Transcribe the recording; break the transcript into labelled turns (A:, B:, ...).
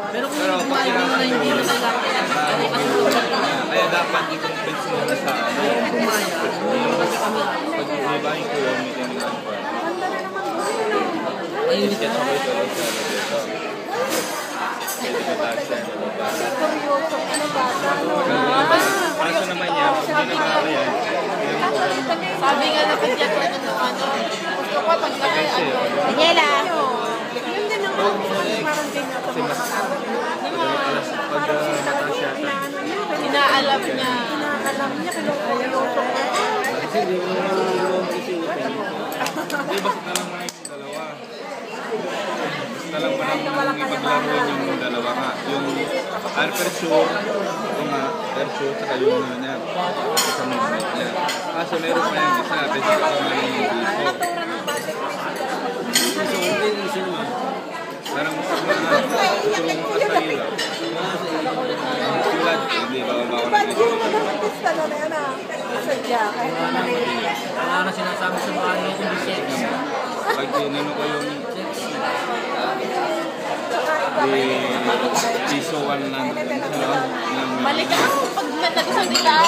A: Pero pag kailangan mo, kaya dapat i-convince mo na sa pag-ibahin ko yun, may tinignan pa. Ayun ka na ito lang sa dito. Pwede ka tayo sa kaso naman niya, pag hindi naman ako yan,
B: sabi nga na pagyak na ng ano, gusto ko pag Daniela! Yun din ang parang din na ito mga inaalam niya. Inaalam niya, kinukuyoso ko.
A: kasi hindi mo naman hindi basta na lang mo yung dalawa. Basta lang mo lang ipaglaro yung dalawa nga. Yung Alpersure, ito nga, Alpersure, saka yung ano niya, sa movement niya. Kaso meron pa yung isa, pwede ka pa nga yung iso. Parang tutulong mo ka sa ilaw. Sulat, hindi ba bawal na ito?
C: Wala na sinasabi sa mga ano kung sex.
A: Pag tinano ko yung piso 1 lang.
B: Balik ako pag nag-isang nila.